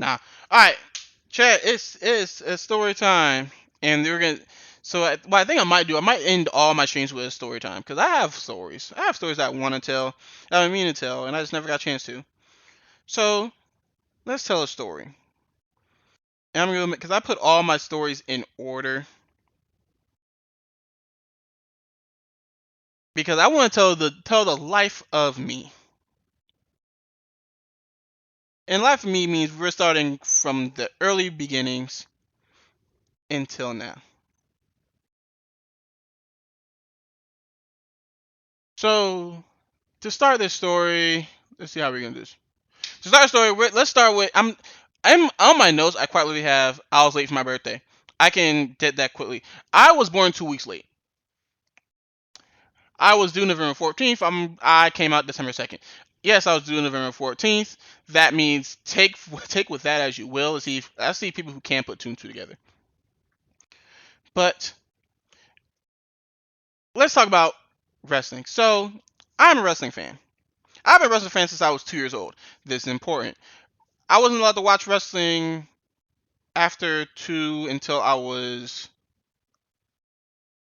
Nah. All right, chat. It's story time, and they're gonna. So what I think I might do, I might end all my streams with a story time because I have stories. I have stories that I want to tell, that I mean to tell, and I just never got a chance to. So let's tell a story. And I'm gonna because I put all my stories in order because I want to tell the life of me. And life of me means we're starting from the early beginnings until now. So to start this story, let's see how we're gonna do this. To start the story, let's start with I'm on my notes. I quite literally have I was late for my birthday. I can get that quickly. I was born 2 weeks late. I was due November 14th. I came out December 2nd. Yes, I was due November 14th. That means take with that as you will. I see people who can't put two and two together. But let's talk about wrestling. So I'm a wrestling fan. I've been a wrestling fan since I was 2 years old. This is important. I wasn't allowed to watch wrestling after 2 until I was.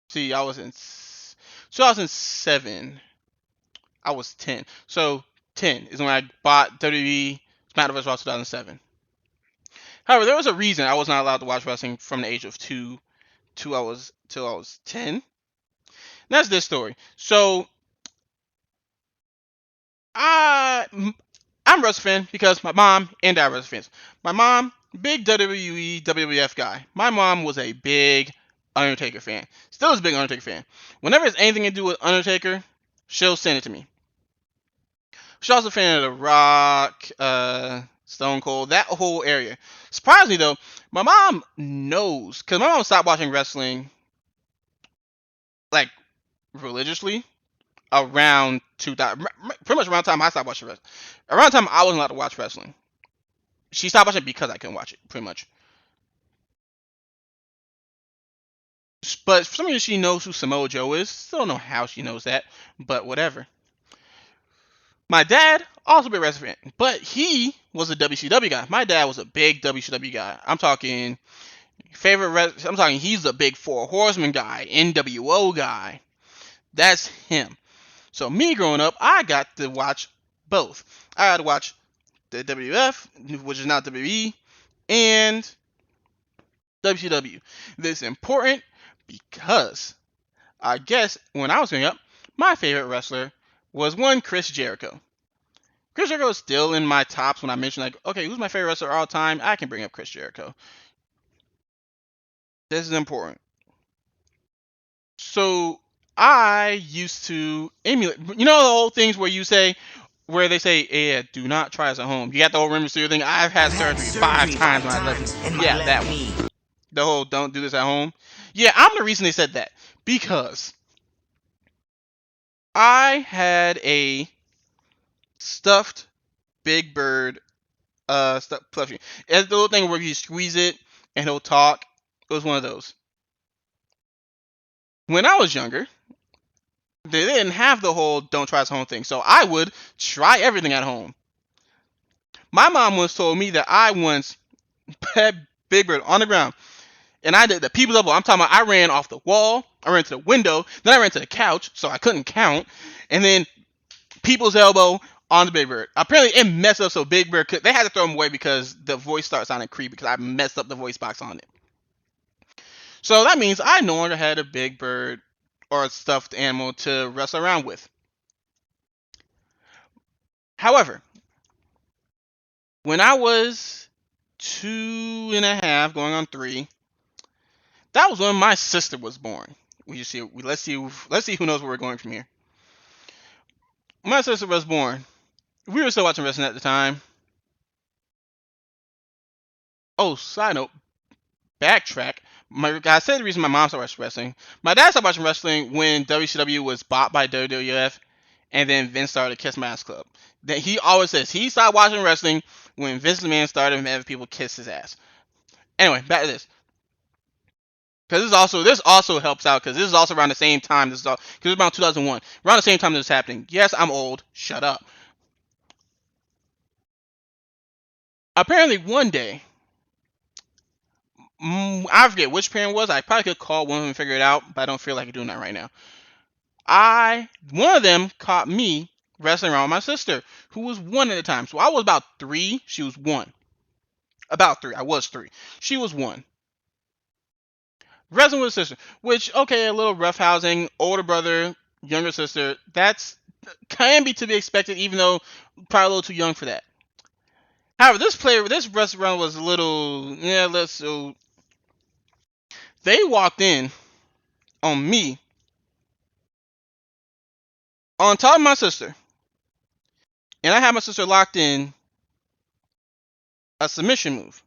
See, I was in 2007. I was 10. So 10 is when I bought WWE SmackDown vs. Raw 2007. However, there was a reason I was not allowed to watch wrestling from the age of 2 till I was 10. And that's this story. So I'm a wrestling fan because my mom and dad are wrestling fans. My mom, big WWE, WWF guy. My mom was a big Undertaker fan. Still is a big Undertaker fan. Whenever it's anything to do with Undertaker, she'll send it to me. She's also a fan of The Rock, Stone Cold, that whole area. Surprisingly though, my mom knows, because my mom stopped watching wrestling, like, religiously, around 2000, pretty much around the time I stopped watching wrestling. Around the time I wasn't allowed to watch wrestling. She stopped watching because I couldn't watch it, pretty much. But for some reason she knows who Samoa Joe is. Still don't know how she knows that, but whatever. My dad, also a big wrestling fan, but he was a WCW guy. My dad was a big WCW guy. I'm talking I'm talking he's a big Four Horsemen guy, NWO guy. That's him. So me growing up, I got to watch both. I got to watch the WWF, which is now WWE, and WCW. This is important because I guess when I was growing up, my favorite wrestler was one Chris Jericho. Chris Jericho is still in my tops when I mention, like, okay, who's my favorite wrestler of all time? I can bring up Chris Jericho. This is important. So I used to emulate, you know, the old things where they say, yeah, do not try this at home. You got the whole Rey Mysterio thing. I've had surgery 5 times when I left. Yeah, that one. The whole don't do this at home. Yeah, I'm the reason they said that. Because I had a stuffed Big Bird stuffed plushie. It's the little thing where you squeeze it and he'll talk. It was one of those. When I was younger, they didn't have the whole don't try this home thing. So I would try everything at home. My mom once told me that I once had Big Bird on the ground. And I did the people's elbow. I'm talking about I ran off the wall, I ran to the window, then I ran to the couch, so I couldn't count, and then people's elbow on the Big Bird. Apparently it messed up so Big Bird they had to throw him away because the voice started sounding creepy because I messed up the voice box on it. So that means I no longer had a Big Bird or a stuffed animal to wrestle around with. However, when I was 2.5 going on 3, that was when my sister was born. Let's see who knows where we're going from here. When my sister was born, we were still watching wrestling at the time. Oh, side note, backtrack. I said the reason my mom started watching wrestling. My dad started watching wrestling when WCW was bought by WWF, and then Vince started Kiss My Ass Club. Then he always says he started watching wrestling when Vince McMahon started having people kiss his ass. Anyway, back to this. Because this also helps out because this is also around the same time. Because it's around 2001, around the same time this is happening. Yes, I'm old. Shut up. Apparently, one day, I forget which parent it was. I probably could call one of them and figure it out, but I don't feel like doing that right now. One of them caught me wrestling around with my sister, who was 1 at the time. So I was about 3, she was 1. About 3, I was 3. She was 1. Wrestling with a sister, which, okay, a little roughhousing, older brother, younger sister, that's can be to be expected, even though probably a little too young for that. However, this restaurant was a little, so they walked in on me on top of my sister, and I had my sister locked in a submission move.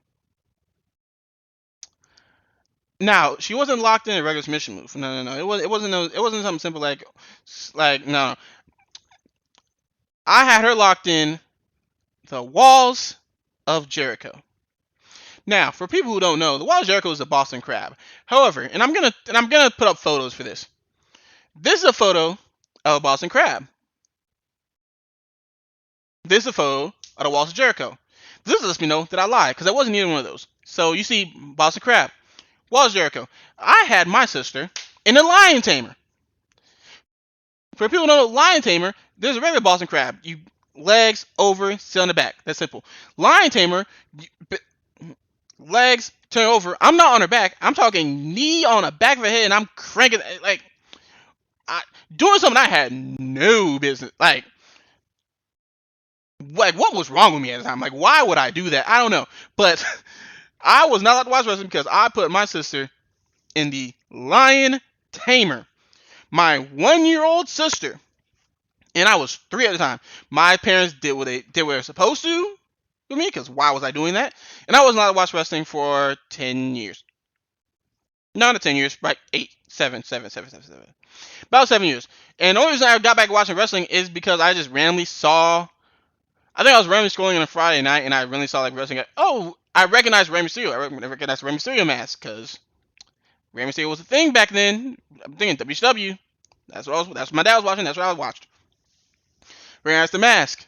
Now, she wasn't locked in a regular submission move. No. It wasn't something simple no. I had her locked in the walls of Jericho. Now, for people who don't know, the walls of Jericho is a Boston Crab. However, and I'm gonna put up photos for this. This is a photo of a Boston Crab. This is a photo of the walls of Jericho. This lets me know that I lied, because I wasn't either one of those. So you see Boston Crab, walls of Jericho. I had my sister in a lion tamer. For people who don't know lion tamer, there's a regular Boston Crab. You legs over, sit on the back. That's simple. Lion tamer, legs turn over. I'm not on her back. I'm talking knee on the back of her head, and I'm cranking doing something I had no business. Like what was wrong with me at the time? Like, why would I do that? I don't know. But I was not allowed to watch wrestling because I put my sister in the lion tamer. My 1-year-old sister, and I was 3 at the time. My parents did what they were supposed to with me, because why was I doing that? And I was not allowed to watch wrestling for 10 years. Not 10 years, like 8, 7. About 7 years. And the only reason I got back watching wrestling is because I just randomly saw. I think I was randomly scrolling on a Friday night, and I randomly saw like wrestling. Oh, I recognized Rey Mysterio. I recognized Rey Mysterio mask, because Rey Mysterio was a thing back then. I'm thinking WCW. That's what my dad was watching. That's what I watched. Recognized the mask.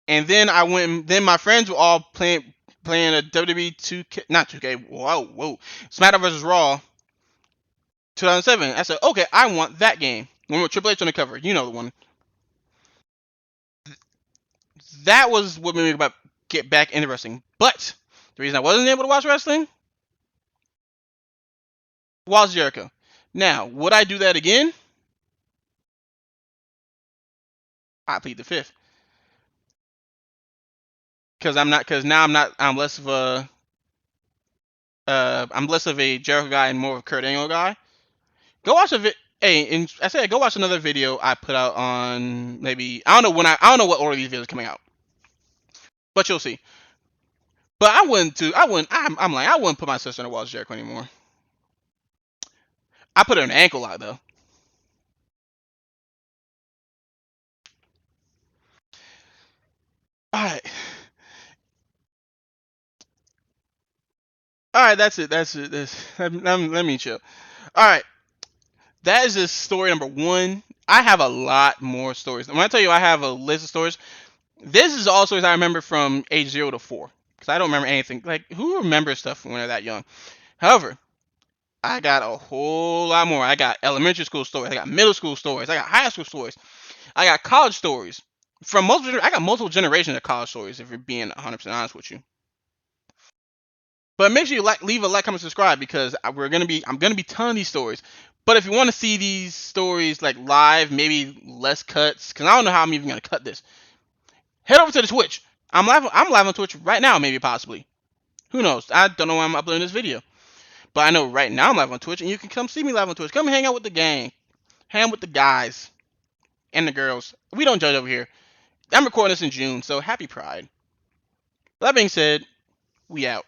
And then I went. Then my friends were all playing a WWE 2K, not 2K. Whoa, SmackDown vs. Raw, 2007. I said, okay, I want that game. One with Triple H on the cover. You know the one. That was what made me get back into wrestling. But the reason I wasn't able to watch wrestling was Jericho. Now, would I do that again? I plead the fifth. Because now I'm less of a Jericho guy and more of a Kurt Angle guy. Go watch and I said go watch another video I put out on maybe I don't know what order these videos are coming out, but you'll see. But I wouldn't put my sister in the walls of Jericho anymore. I put her in the ankle lock though. All right, that's it. Let me chill. All right, that is just story number 1. I have a lot more stories. When I tell you I have a list of stories, this is all stories I remember from age 0 to 4. Because I don't remember anything. Like, who remembers stuff when they're that young? However, I got a whole lot more. I got elementary school stories. I got middle school stories. I got high school stories. I got college stories. I got multiple generations of college stories, if you're being 100% honest with you. But make sure you leave a like, comment, subscribe, because I'm gonna be telling these stories. But if you want to see these stories like live, maybe less cuts, because I don't know how I'm even gonna cut this. Head over to the Twitch. I'm live on Twitch right now, maybe possibly. Who knows? I don't know why I'm uploading this video. But I know right now I'm live on Twitch, and you can come see me live on Twitch. Come hang out with the gang. Hang out with the guys. And the girls. We don't judge over here. I'm recording this in June, so happy Pride. That being said, we out.